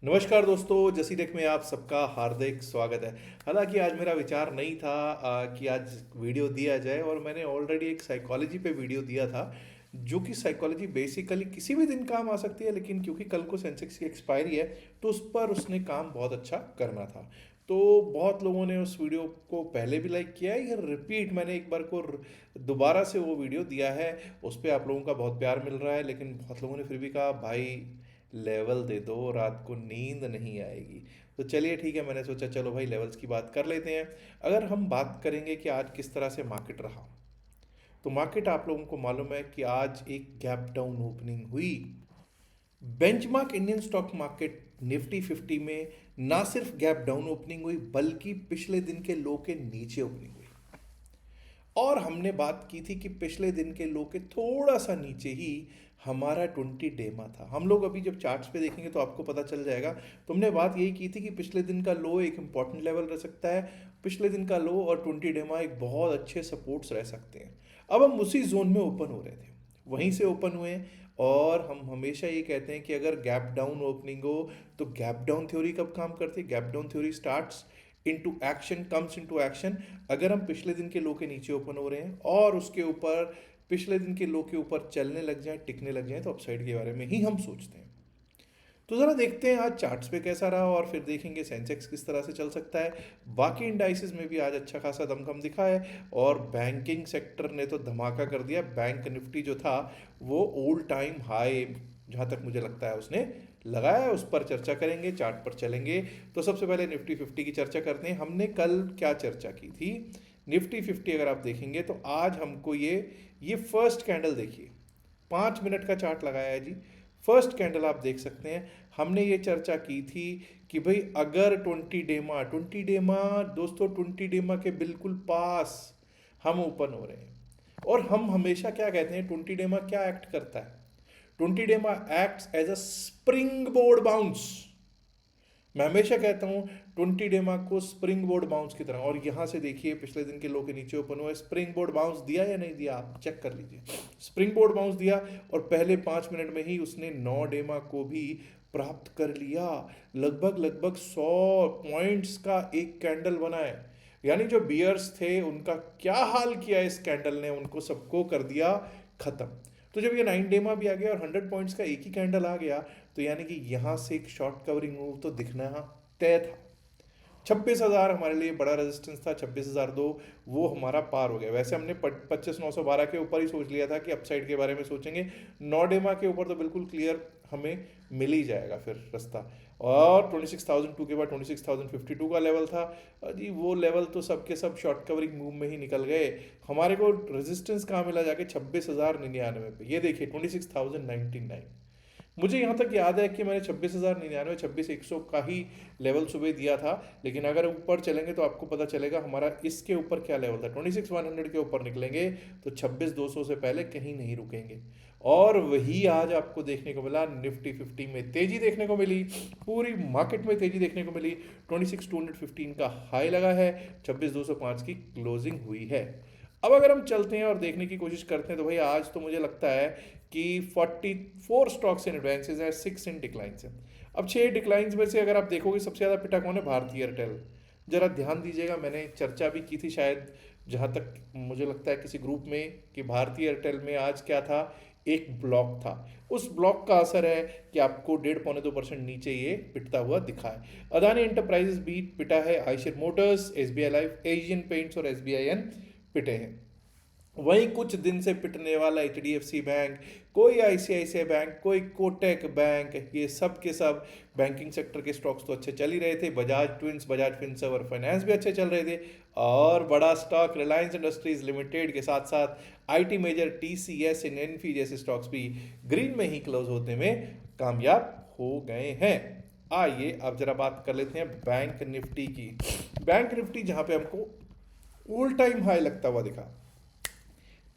नमस्कार दोस्तों, जसी टेक में आप सबका हार्दिक स्वागत है। हालांकि आज मेरा विचार नहीं था कि आज वीडियो दिया जाए, और मैंने ऑलरेडी एक साइकोलॉजी पे वीडियो दिया था, जो कि साइकोलॉजी बेसिकली किसी भी दिन काम आ सकती है, लेकिन क्योंकि कल को सेंसेक्स की एक्सपायरी है तो उस पर उसने काम बहुत अच्छा करना था। तो बहुत लोगों ने उस वीडियो को पहले भी लाइक किया है, ये रिपीट मैंने एक बार को दोबारा से वो वीडियो दिया है। उस पर आप लोगों का बहुत प्यार मिल रहा है, लेकिन बहुत लोगों ने फिर भी कहा भाई लेवल दे दो, रात को नींद नहीं आएगी। तो चलिए ठीक है, मैंने सोचा चलो भाई लेवल्स की बात कर लेते हैं। अगर हम बात करेंगे कि आज किस तरह से मार्केट रहा, तो मार्केट आप लोगों को मालूम है कि आज एक गैप डाउन ओपनिंग हुई। Benchmark Indian stock market Nifty 50 में ना सिर्फ गैप डाउन ओपनिंग हुई, बल्कि पिछले दिन के लो के नीचे ओपनिंग हुई। और हमने बात की थी कि पिछले दिन के लो के थोड़ा सा नीचे ही हमारा 20 डेमा था। हम लोग अभी जब चार्ट्स पे देखेंगे तो आपको पता चल जाएगा। तो हमने बात यही की थी कि पिछले दिन का लो एक इंपॉर्टेंट लेवल रह सकता है, पिछले दिन का लो और 20 डेमा एक बहुत अच्छे सपोर्ट्स रह सकते हैं। अब हम उसी जोन में ओपन हो रहे थे, वहीं से ओपन हुए। और हम हमेशा ये कहते हैं कि अगर गैप डाउन ओपनिंग हो तो गैप डाउन थ्योरी कब काम करती है? Gap down theory starts into action, comes into action. अगर हम पिछले दिन के लो के नीचे ओपन हो रहे हैं और उसके ऊपर पिछले दिन के लो के ऊपर चलने लग जाएं, टिकने लग जाएं, तो अपसाइड के बारे में ही हम सोचते हैं। तो ज़रा देखते हैं आज चार्ट्स पे कैसा रहा, और फिर देखेंगे सेंसेक्स किस तरह से चल सकता है। बाकी इंडाइसिस में भी आज अच्छा खासा दमखम दिखा है, और बैंकिंग सेक्टर ने तो धमाका कर दिया। बैंक निफ्टी जो था वो ओल्ड टाइम हाई, जहाँ तक मुझे लगता है उसने लगाया है, उस पर चर्चा करेंगे, चार्ट पर चलेंगे। तो सबसे पहले निफ्टी 50 की चर्चा करते हैं। हमने कल क्या चर्चा की थी? निफ्टी 50 अगर आप देखेंगे तो आज हमको ये फर्स्ट कैंडल देखिए, 5 मिनट का चार्ट लगाया है जी। फर्स्ट कैंडल आप देख सकते हैं। हमने ये चर्चा की थी कि भाई अगर 20 डेमा दोस्तों, 20 डेमा के बिल्कुल पास हम ओपन हो रहे हैं। और हम हमेशा क्या कहते हैं, 20 डेमा क्या एक्ट करता है? 20 DEMA acts as a springboard bounce. मैं हमेशा कहता हूँ 20 डेमा को स्प्रिंग बोर्ड बाउंस की तरह। और यहाँ से देखिए पिछले दिन के लो के नीचे ओपन हुआ है, स्प्रिंग बोर्ड बाउंस दिया या नहीं दिया, आप चेक कर लीजिए। स्प्रिंग बोर्ड बाउंस दिया, और पहले 5 मिनट में ही उसने 9 डेमा को भी प्राप्त कर लिया। लगभग लगभग 100 पॉइंट्स का एक कैंडल बना है। यानी जो बियर्स थे उनका क्या हाल किया इस कैंडल ने, उनको सबको कर दिया खत्म। तो जब ये 9 डेमा भी आ गया और 100 पॉइंट्स का एक ही कैंडल आ गया, तो यानी कि यहाँ से एक शॉर्ट कवरिंग मूव तो दिखना तय था। 26,000 हमारे लिए बड़ा रेजिस्टेंस था, 26,002 वो हमारा पार हो गया। वैसे हमने 25,912 के ऊपर ही सोच लिया था कि अपसाइड के बारे में सोचेंगे। 9 डेमा के ऊपर तो बिल्कुल क्लियर हमें मिल ही जाएगा फिर रास्ता। और 26,002 के बाद 26,052 का लेवल था जी, वो लेवल तो सबके सब शॉर्ट कवरिंग मूव में ही निकल गए। हमारे को रेजिस्टेंस कहाँ मिला जाके? 26,099 पे। ये देखिए 26,099। मुझे यहाँ तक याद है कि मैंने 26,099, 26,100 का ही लेवल सुबह दिया था। लेकिन अगर ऊपर चलेंगे तो आपको पता चलेगा हमारा इसके ऊपर क्या लेवल था। 26,100 के ऊपर निकलेंगे तो 26,200 से पहले कहीं नहीं रुकेंगे। और वही आज आपको देखने को मिला। निफ्टी 50 में तेजी देखने को मिली, पूरी मार्केट में तेजी देखने को मिली। 26,215 का हाई लगा है, 26,205 की क्लोजिंग हुई है। अब अगर हम चलते हैं और देखने की कोशिश करते हैं तो भाई आज तो मुझे लगता है कि 44 स्टॉक्स इन एडवांसेज है, 6 इन डिक्लाइंस है। अब 6 डिक्लाइंस में से अगर आप देखोगे सबसे ज़्यादा पिटा कौन है? भारतीय एयरटेल। जरा ध्यान दीजिएगा, मैंने चर्चा भी की थी शायद, जहाँ तक मुझे लगता है किसी ग्रुप में, कि भारतीय एयरटेल में आज क्या था, एक ब्लॉक था। उस ब्लॉक का असर है कि आपको 1.5-2% नीचे ये पिटता हुआ दिखा है। अदानी एंटरप्राइजेस भी पिटा है, Eicher Motors, SBI life, Asian paints और एसबीआईएन पिटे हैं। वहीं कुछ दिन से पिटने वाला एचडीएफसी बैंक, कोई आईसीआईसीआई बैंक, कोई कोटक बैंक, ये सब के सब बैंकिंग सेक्टर के स्टॉक्स तो अच्छे चल ही रहे थे। बजाज ट्विंस, बजाज फिनसर्व और फाइनेंस भी अच्छे चल रहे थे। और बड़ा स्टॉक रिलायंस इंडस्ट्रीज लिमिटेड के साथ साथ आईटी मेजर टीसीएस, इन्फी जैसे स्टॉक्स भी ग्रीन में ही क्लोज होते में कामयाब हो गए हैं। आइए अब जरा बात कर लेते हैं बैंक निफ्टी की। बैंक निफ्टी जहां पे हमको ऑल टाइम हाई लगता हुआ दिखा,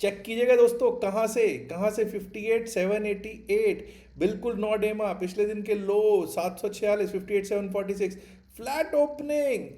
चेक कीजिएगा दोस्तों, कहाँ से 58,788, बिल्कुल 9 डेमा। पिछले दिन के लो 746, 58,746, फ्लैट ओपनिंग,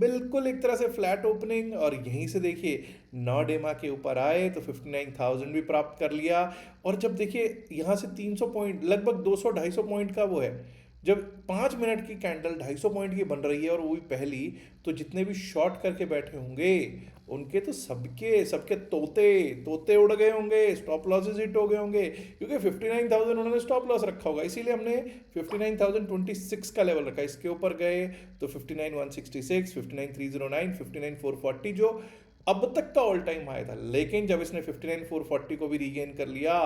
बिल्कुल एक तरह से फ्लैट ओपनिंग। और यहीं से देखिए 9 डेमा के ऊपर आए तो 59,000 भी प्राप्त कर लिया। और जब देखिए यहाँ से 300 पॉइंट, लगभग 200-250 पॉइंट का वो है, जब 5 मिनट की कैंडल 250 पॉइंट की बन रही है और वो भी पहली, तो जितने भी शॉर्ट करके बैठे होंगे उनके तो सबके सबके तोते तोते उड़ गए होंगे, स्टॉप लॉसेस हिट हो गए होंगे, क्योंकि 59,000 उन्होंने स्टॉप लॉस रखा होगा, इसीलिए हमने 59,026 का लेवल रखा। इसके ऊपर गए तो 59,166, 59,309, 59,440 जो अब तक का ऑल टाइम हाई था। लेकिन जब इसने 59,440 को भी रीगेन कर लिया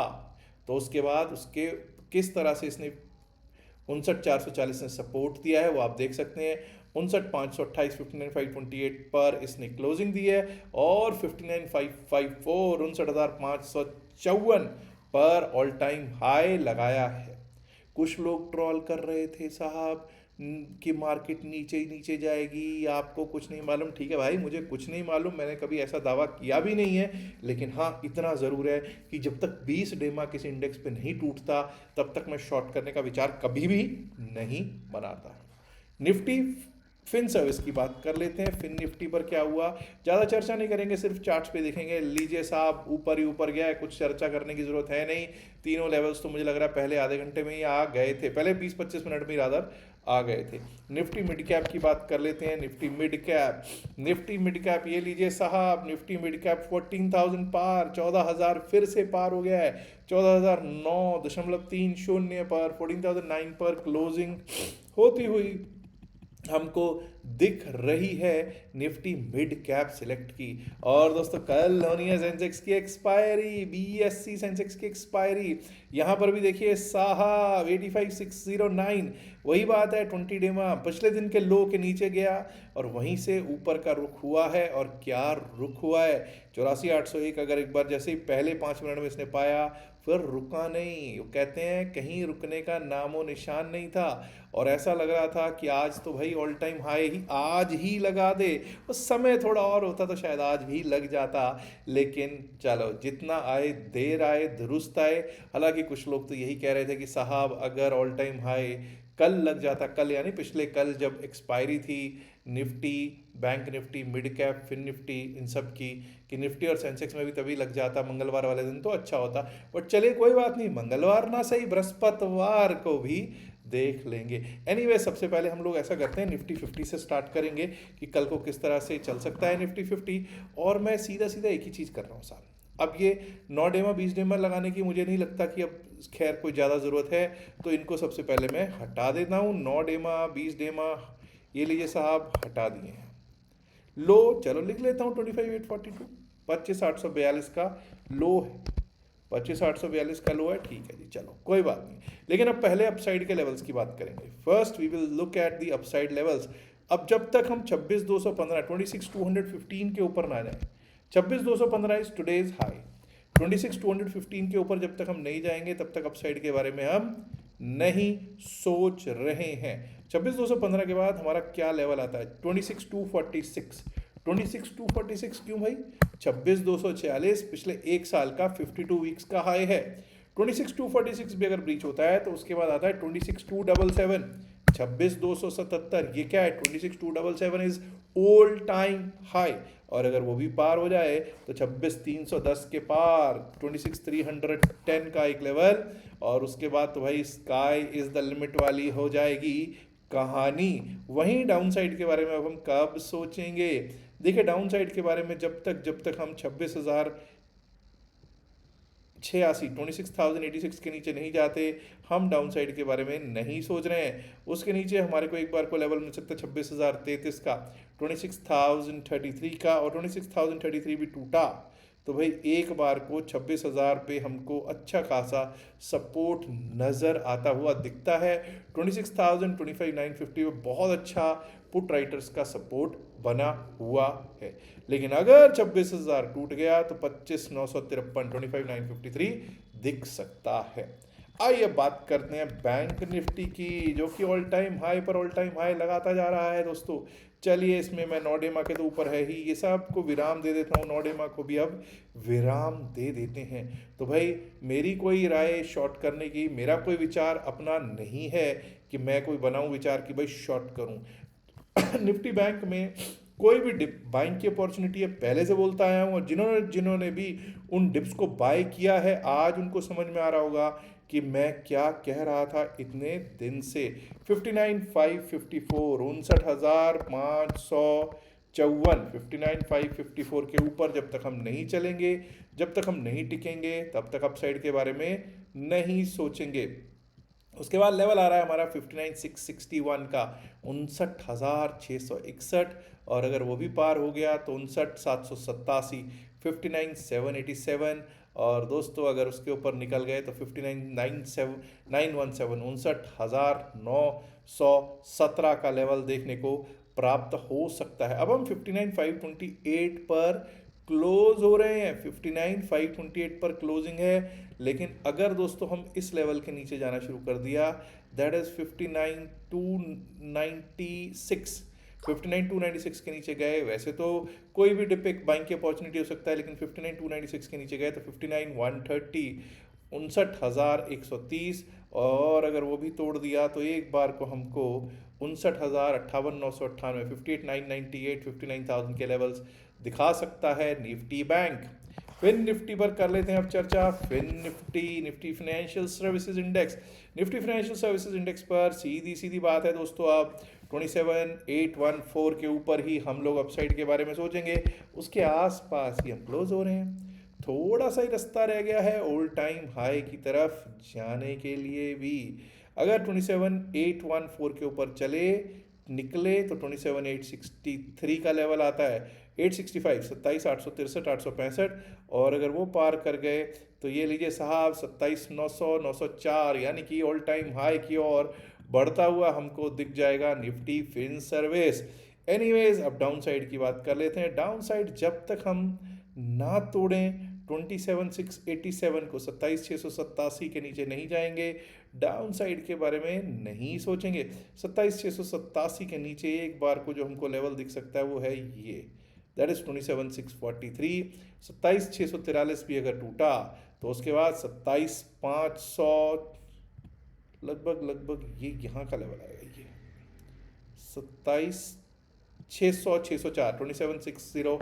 तो उसके बाद उसके किस तरह से इसने 59,440 ने सपोर्ट दिया है वो आप देख सकते हैं। 59,528, 59,528 पर इसने क्लोजिंग दी है और 59,554, 59,554 पर ऑल टाइम हाई लगाया है। कुछ लोग ट्रॉल कर रहे थे साहब कि मार्केट नीचे ही नीचे जाएगी, आपको कुछ नहीं मालूम। ठीक है भाई, मुझे कुछ नहीं मालूम, मैंने कभी ऐसा दावा किया भी नहीं है, लेकिन हाँ इतना ज़रूर है कि जब तक 20 डेमा किसी इंडेक्स पे नहीं टूटता तब तक मैं शॉर्ट करने का विचार कभी भी नहीं बनाता। निफ्टी फिन सर्विस की बात कर लेते हैं। फिन निफ्टी पर क्या हुआ, ज़्यादा चर्चा नहीं करेंगे, सिर्फ चार्ट्स पे देखेंगे। लीजिए साहब, ऊपर ही ऊपर गया है, कुछ चर्चा करने की ज़रूरत है नहीं। तीनों लेवल्स तो मुझे लग रहा है पहले आधे घंटे में ही आ गए थे, पहले 20-25 मिनट में ही रादर आ गए थे। निफ्टी मिड कैप की बात कर लेते हैं। निफ्टी मिड कैप ये लीजिए साहब, निफ्टी मिड कैप 14,000 पार, 14,000 फिर से पार हो गया है। 14,009.30 पर 14,009 पर क्लोजिंग होती हुई हमको दिख रही है निफ्टी मिड कैप सिलेक्ट की। और दोस्तों कल होनी है सेंसेक्स की एक्सपायरी, बीएससी सेंसेक्स की एक्सपायरी। यहाँ पर भी देखिए साहब 85,609, वही बात है, 20 डेमा पिछले दिन के लो के नीचे गया और वहीं से ऊपर का रुख हुआ है। और क्या रुख हुआ है, 84,801। अगर एक बार जैसे ही पहले 5 मिनट में इसने पाया फिर रुका नहीं, वो कहते हैं कहीं रुकने का नामो निशान नहीं था। और ऐसा लग रहा था कि आज तो भाई ऑल टाइम हाई ही आज ही लगा दे, उस समय थोड़ा और होता तो शायद आज भी लग जाता। लेकिन चलो, जितना आए देर आए दुरुस्त आए। हालांकि कुछ लोग तो यही कह रहे थे कि साहब अगर ऑल टाइम हाई कल लग जाता, कल यानी पिछले कल जब एक्सपायरी थी Nifty, bank Nifty, mid cap, FinNifty, इन सब की, कि निफ्टी और सेंसेक्स में भी तभी लग जाता मंगलवार वाले दिन तो अच्छा होता। बट चलिए कोई बात नहीं, मंगलवार ना सही बृहस्पतिवार को भी देख लेंगे। एनीवे सबसे पहले हम लोग ऐसा करते हैं, निफ्टी 50 से स्टार्ट करेंगे कि कल को किस तरह से चल सकता है निफ्टी 50। और मैं सीधा सीधा एक ही चीज़ कर रहा हूँ साहब, अब ये 9 डेमा 20 डेमा लगाने की मुझे नहीं लगता कि अब खैर कोई ज़्यादा ज़रूरत है, तो इनको सबसे पहले मैं हटा देता हूँ। 9 डेमा 20 डेमा ये लीजिए साहब हटा दिए हैं। लो चलो लिख लेता हूँ 25,842, 25,842 का लो है, 25,842 का लो है, ठीक है जी, चलो कोई बात नहीं। लेकिन अब पहले अपसाइड के लेवल्स की बात करेंगे। First we will look at the upside levels. अब जब तक हम 26,215 26,215 के ऊपर ना जाए, 26,215 इज टुडेज हाई, 26,215 के ऊपर जब तक हम नहीं जाएंगे तब तक अपसाइड के बारे में हम नहीं सोच रहे हैं। 26,215 के बाद हमारा क्या लेवल आता है, 26,246। 26,246 क्यों भाई, 26,246 पिछले एक साल का 52 वीक्स का हाई है। 26,246 भी अगर ब्रीच होता है तो उसके बाद आता है 26,277, 26,277। ये क्या है, 26,277 इज ओल्ड टाइम हाई। और अगर वो भी पार हो जाए तो 26,310 के पार 26,310 का एक लेवल, और उसके बाद तो भाई स्काई इज द लिमिट वाली हो जाएगी कहानी। वहीं डाउन साइड के बारे में अब हम कब सोचेंगे। देखिए डाउन साइड के बारे में जब तक हम 26,086 के नीचे नहीं जाते हम डाउन साइड के बारे में नहीं सोच रहे हैं। उसके नीचे हमारे को एक बार को लेवल मिल सकता है 26,033 का, 26,033 का, और 26,033 भी टूटा तो भाई एक बार को 26,000 पे हमको अच्छा खासा सपोर्ट नज़र आता हुआ दिखता है। 26,000 25,950 में बहुत अच्छा पुट राइटर्स का सपोर्ट बना हुआ है। लेकिन अगर 26,000 टूट गया तो 25,953 25,953 दिख सकता है। आइए बात करते हैं बैंक निफ्टी की, जो कि ऑल टाइम हाई पर ऑल टाइम हाई लगाता जा रहा है दोस्तों। चलिए इसमें मैं नोडेमा के तो ऊपर है ही, ये सब को विराम दे देता हूँ, नोडेमा को भी अब विराम दे देते हैं। तो भाई मेरी कोई राय शॉर्ट करने की, मेरा कोई विचार अपना नहीं है कि मैं कोई बनाऊं विचार कि भाई शॉर्ट करूं। निफ्टी बैंक में कोई भी डिप बाइंग की अपॉर्चुनिटी है, पहले से बोलता आया हूँ। और जिन्होंने भी उन डिप्स को बाय किया है आज उनको समझ में आ रहा होगा कि मैं क्या कह रहा था इतने दिन से। 59,554, 59,554, 59,554 के ऊपर जब तक हम नहीं चलेंगे, जब तक हम नहीं टिकेंगे, तब तक अपसाइड के बारे में नहीं सोचेंगे। उसके बाद लेवल आ रहा है हमारा 59,661 का, 59,661, और अगर वो भी पार हो गया तो 59,787, 59,787। और दोस्तों अगर उसके ऊपर निकल गए तो 59,917, 59,917 का लेवल देखने को प्राप्त हो सकता है। अब हम 59,528 पर क्लोज हो रहे हैं, 59,528 पर क्लोजिंग है। लेकिन अगर दोस्तों हम इस लेवल के नीचे जाना शुरू कर दिया, दैट इज 59,296, 59,296 के नीचे गए, वैसे तो कोई भी डिप एक बाइंग की अपॉर्चुनिटी हो सकता है, लेकिन 59,296 के नीचे गए तो 59,130, 59,130, और अगर वो भी तोड़ दिया तो एक बार को हमको 59,58,998, 58,998, 59,000 के लेवल्स दिखा सकता है निफ्टी बैंक। फिन निफ्टी पर कर लेते हैं अब चर्चा। Fin nifty, nifty financial services index, nifty financial services index पर सीधी सीधी बात है दोस्तों, अब 27,814 के ऊपर ही हम लोग अपसाइड के बारे में सोचेंगे, उसके आसपास ही हम क्लोज हो रहे हैं। थोड़ा सा ही रास्ता रह गया है ओल्ड टाइम हाई की तरफ जाने के लिए भी। अगर 27,814 के ऊपर चले निकले तो 27,863 का लेवल आता है, 865, 27,863, 865, और अगर वो पार कर गए तो ये लीजिए साहब 27,900, 904, यानी कि ऑल टाइम हाई की ओर बढ़ता हुआ हमको दिख जाएगा निफ्टी फिन सर्विस। एनीवेज अब डाउन साइड की बात कर लेते हैं। डाउन साइड जब तक हम ना तोड़ें 27,687 को, 27,687 के नीचे नहीं जाएंगे, डाउन साइड के बारे में नहीं सोचेंगे। 27,687 के नीचे एक बार को जो हमको लेवल दिख सकता है वो है ये, दैट इज 27,643। 27,643 भी अगर टूटा तो उसके बाद 27,500 लगभग ये यहाँ का लेवल आएगा, ये 27,600, 604, 27,60,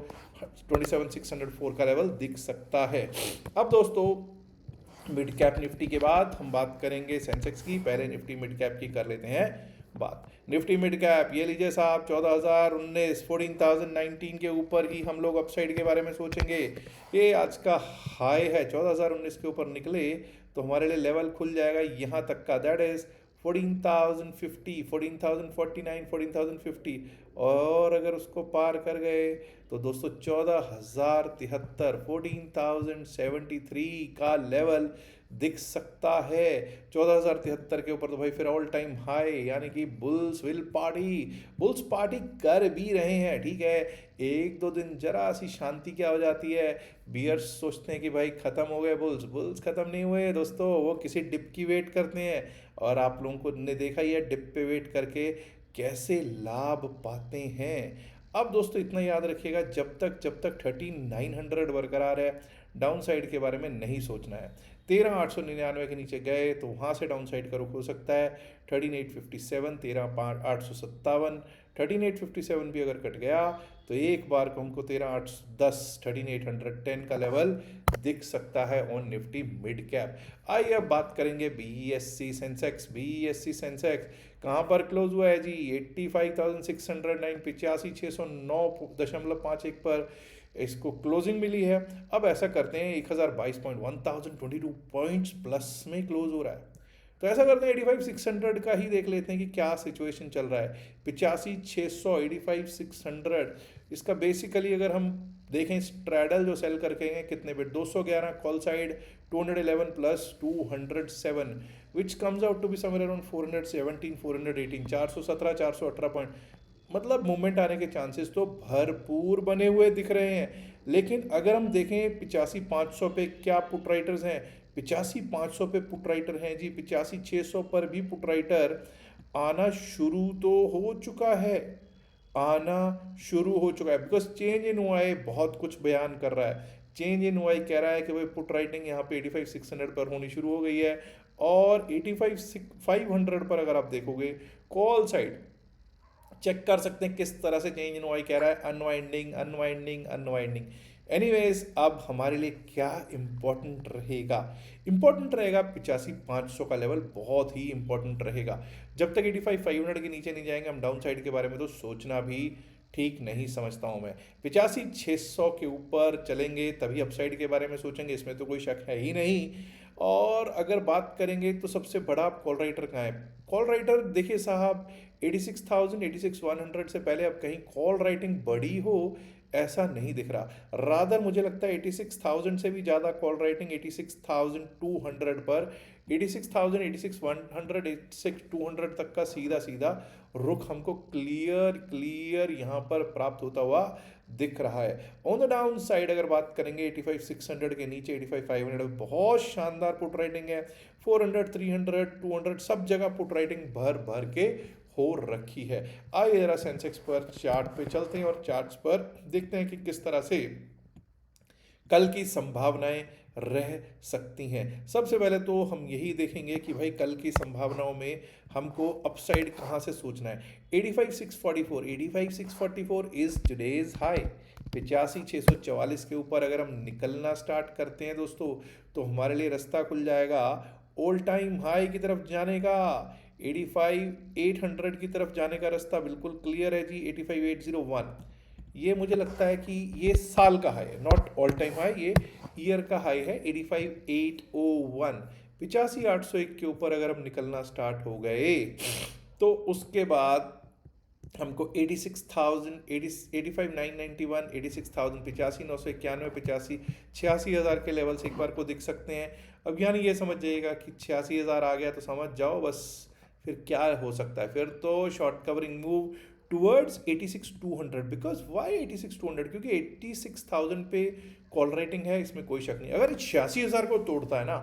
27,604 का लेवल दिख सकता है। अब दोस्तों मिड कैप निफ्टी के बाद हम बात करेंगे सेंसेक्स की, पहले निफ्टी मिड कैप की कर लेते हैं बात। निफ्टी मिड कैप ये लीजिए साहब 14,019, 14,019 के ऊपर ही हम लोग अपसाइड के बारे में सोचेंगे। ये आज का हाई है, 14,019 के ऊपर निकले तो हमारे लिए लेवल खुल जाएगा यहाँ तक का, दैट इज 14,050, 14,049, 14,050, और अगर उसको पार कर गए तो दोस्तों 14,073, 14,073 का लेवल दिख सकता है। 14,073 के ऊपर तो भाई फिर ऑल टाइम हाई, यानी कि bulls will party, bulls party कर भी रहे हैं, ठीक है। एक दो दिन जरा सी शांति क्या हो जाती है, बियर्स सोचते हैं कि भाई खत्म हो गए बुल्स, बुल्स खत्म नहीं हुए दोस्तों, वो किसी डिप की वेट करते हैं, और आप लोगों को ने देखा ही है डिप पे वेट करके कैसे लाभ पाते हैं। अब दोस्तों इतना याद रखिएगा, जब तक 13,900 बरकरार है, डाउन साइड के बारे में नहीं सोचना है। 13,899 के नीचे गए तो वहाँ से डाउन साइड का रुख हो सकता है। 13,857, 13,857, 13,857 भी अगर कट गया तो एक बार को हमको 13,810, 13,810 का लेवल दिख सकता है ऑन निफ्टी मिड कैप। आइए अब बात करेंगे बीईएससी सेंसेक्स। बीईएससी सेंसेक्स कहाँ पर क्लोज हुआ है जी, 85,609, 85,609.51 पर इसको क्लोजिंग मिली है। अब ऐसा करते हैं 1022 पॉइंट्स प्लस में क्लोज हो रहा है, तो ऐसा करते हैं 85,600 का ही देख लेते हैं कि क्या सिचुएशन चल रहा है। 85,600, 85,600, इसका बेसिकली अगर हम देखें स्ट्रैडल जो सेल करके हैं कितने bit, 211 call side, 211 plus 207, which comes out to be somewhere around 417, 418, 417, 418 point, मतलब मूवमेंट आने के चांसेस तो भरपूर बने हुए दिख रहे हैं। लेकिन अगर हम देखें 85,500 पे क्या पुट राइटर्स हैं, 85,500 पे पुट राइटर हैं जी, 85,600 पर भी पुट राइटर आना शुरू तो हो चुका है, आना शुरू हो चुका है, बिकॉज चेंज इन ओआई बहुत कुछ बयान कर रहा है। चेंज इन ओआई कह रहा है कि भाई पुट राइटिंग यहाँ पे 85,600 पर होनी शुरू हो गई है, और 85,500 पर अगर आप देखोगे कॉल साइड चेक कर सकते हैं किस तरह से चेंज इन वाई कह रहा है, अनवाइंडिंग अनवाइंडिंग अनवाइंडिंग। एनीवेज अब हमारे लिए क्या इम्पोर्टेंट रहेगा? इम्पोर्टेंट रहेगा 85,500 का लेवल, बहुत ही इम्पोर्टेंट रहेगा। जब तक 85,500 के नीचे नहीं जाएंगे हम डाउन साइड के बारे में तो सोचना भी ठीक नहीं समझता हूं मैं। 85,600 के ऊपर चलेंगे तभी अपसाइड के बारे में सोचेंगे, इसमें तो कोई शक है ही नहीं। और अगर बात करेंगे तो सबसे बड़ा कॉल राइटर कहाँ है? कॉल राइटर देखिए साहब, 86,000 86,100 से पहले अब कहीं कॉल राइटिंग बड़ी हो ऐसा नहीं दिख रहा। रादर मुझे लगता है 86,000 से भी ज़्यादा कॉल राइटिंग 86,200 पर, 86,000 86,100 86,200 तक का सीधा सीधा रुख हमको क्लियर क्लियर यहाँ पर प्राप्त होता हुआ दिख रहा है। ऑन द डाउन साइड अगर बात करेंगे 85,600 के नीचे 85,500 बहुत शानदार पुट राइटिंग है। 400 300 200 सब जगह पुट राइटिंग भर भर के हो रखी है। आइए जरा सेंसेक्स पर चार्ट पे चलते हैं और चार्ट्स पर देखते हैं कि किस तरह से कल की संभावनाएं रह सकती हैं। सबसे पहले तो हम यही देखेंगे कि भाई कल की संभावनाओं में हमको अपसाइड कहाँ से सोचना है। 85,644 85,644 इज टुडेज हाई। 85,644 के ऊपर अगर हम निकलना स्टार्ट करते हैं दोस्तों तो हमारे लिए रास्ता खुल जाएगा ऑल टाइम हाई की तरफ जाने का। 85,800 की तरफ जाने का रास्ता बिल्कुल क्लियर है जी। 85,801 ये मुझे लगता है कि ये साल का हाई है, नॉट ऑल टाइम हाई, ये ईयर का हाई है। 85,801 85,801 के ऊपर अगर हम निकलना स्टार्ट हो गए तो उसके बाद हमको 86,000 85,991 86,000 85,991 86,000 के लेवल से एक बार को दिख सकते हैं। अब यानी ये समझ जाइएगा कि 86,000 आ गया तो समझ जाओ बस फिर क्या हो सकता है। फिर तो short covering move towards 86,200। Because why 86,200? क्योंकि 86,000 पे कॉल रेटिंग है, इसमें कोई शक नहीं। अगर 86,000 को तोड़ता है ना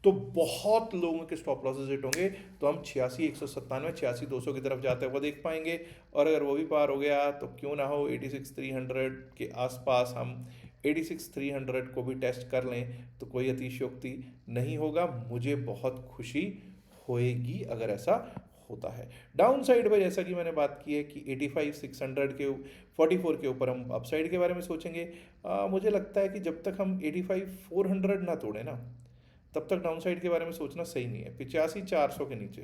तो बहुत लोगों के स्टॉप लॉसेस हिट होंगे, तो हम 86,197 86,200 की तरफ जाते हुए देख पाएंगे। और अगर वो भी पार हो गया तो क्यों ना हो 86,300 के आसपास हम 86,300 को भी टेस्ट कर लें तो कोई अतिशयोक्ति नहीं होगा। मुझे बहुत खुशी होएगी अगर ऐसा होता है। डाउन साइड पर जैसा कि मैंने बात की है कि 85,600 के 44 के ऊपर हम अपसाइड के बारे में सोचेंगे। मुझे लगता है कि जब तक हम 85,400 ना तोड़े ना तब तक डाउन साइड के बारे में सोचना सही नहीं है। 85,400 के नीचे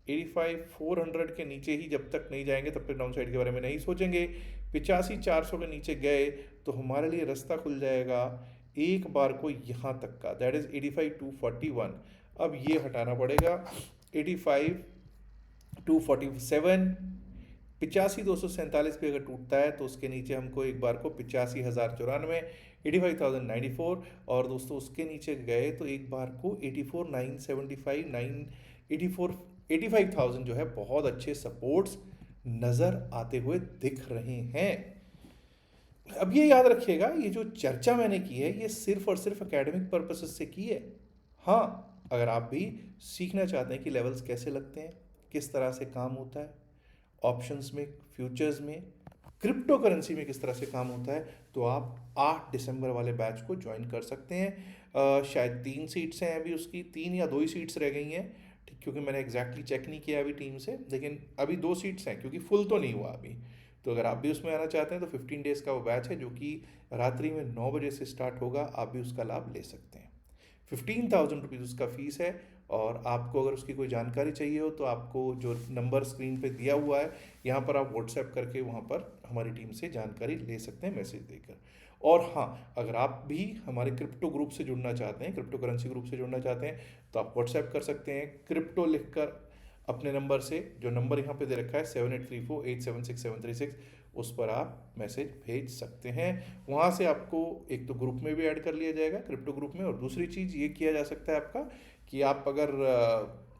85,400 के नीचे ही जब तक नहीं जाएंगे तब तक डाउन साइड के बारे में नहीं सोचेंगे। 85,400 के नीचे गए तो हमारे लिए रास्ता खुल जाएगा एक बार को यहाँ तक का, दैट इज 85,241। अब ये हटाना पड़ेगा। 85,247 85,247 पे अगर टूटता है तो उसके नीचे हमको एक बार को 85,094 85,094 और दोस्तों उसके नीचे गए तो एक बार को 84,975 85,000 जो है बहुत अच्छे सपोर्ट्स नज़र आते हुए दिख रहे हैं। अब ये याद रखिएगा ये जो चर्चा मैंने की है ये सिर्फ और सिर्फ एकेडमिक पर्पसेस से की है। हाँ, अगर आप भी सीखना चाहते हैं कि लेवल्स कैसे लगते हैं, किस तरह से काम होता है, ऑप्शंस में, फ्यूचर्स में, क्रिप्टो करेंसी में किस तरह से काम होता है, तो आप 8 दिसंबर वाले बैच को ज्वाइन कर सकते हैं। शायद 3 सीट्स हैं अभी, उसकी 3 या 2 ही सीट्स रह गई हैं, ठीक, क्योंकि मैंने एग्जैक्टली चेक नहीं किया अभी टीम से, लेकिन अभी 2 सीट्स हैं क्योंकि फुल तो नहीं हुआ अभी। तो अगर आप भी उसमें आना चाहते हैं तो 15 डेज़ का वो बैच है जो कि रात्रि में 9 बजे से स्टार्ट होगा, आप भी उसका लाभ ले सकते हैं। 15,000 रुपीज़ उसका फीस है। और आपको अगर उसकी कोई जानकारी चाहिए हो तो आपको जो नंबर स्क्रीन पे दिया हुआ है यहाँ पर आप व्हाट्सएप करके वहाँ पर हमारी टीम से जानकारी ले सकते हैं मैसेज देकर। और हाँ, अगर आप भी हमारे क्रिप्टो ग्रुप से जुड़ना चाहते हैं, क्रिप्टो करेंसी ग्रुप से जुड़ना चाहते हैं तो आप व्हाट्सएप कर सकते हैं क्रिप्टो लिखकर अपने नंबर से, जो नंबर यहाँ पे दे रखा है 7834876736, उस पर आप मैसेज भेज सकते हैं। वहाँ से आपको एक तो ग्रुप में भी ऐड कर लिया जाएगा, क्रिप्टो ग्रुप में। और दूसरी चीज़ ये किया जा सकता है आपका कि आप अगर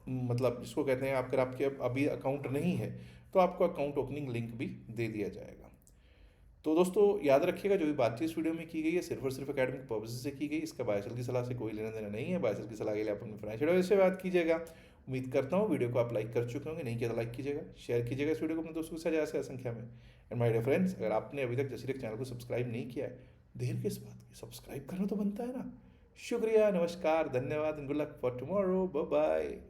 मतलब जिसको कहते हैं अगर आपके अभी अकाउंट नहीं है तो आपको अकाउंट ओपनिंग लिंक भी दे दिया जाएगा। तो दोस्तों याद रखिएगा जो भी बातचीत इस वीडियो में की गई है सिर्फ और सिर्फ एकेडमिक पर्पज से की गई, इसका बायसल की सलाह से कोई लेना देना नहीं है। बायसल की सलाह के लिए आप अपने फाइनेंशियल एडवाइजर से बात कीजिएगा। उम्मीद करता हूँ वीडियो को आप लाइक कर चुके होंगे, नहीं किया तो लाइक कीजिएगा, शेयर कीजिएगा इस वीडियो को अपने दोस्तों के साथ ज़्यादा से संख्या में। एंड माय डियर फ्रेंड्स, अगर आपने अभी तक जसीरेक चैनल को सब्सक्राइब नहीं किया है, देर किस बात की, सब्सक्राइब करना तो बनता है ना। शुक्रिया, नमस्कार, धन्यवाद, good luck for tomorrow, bye bye.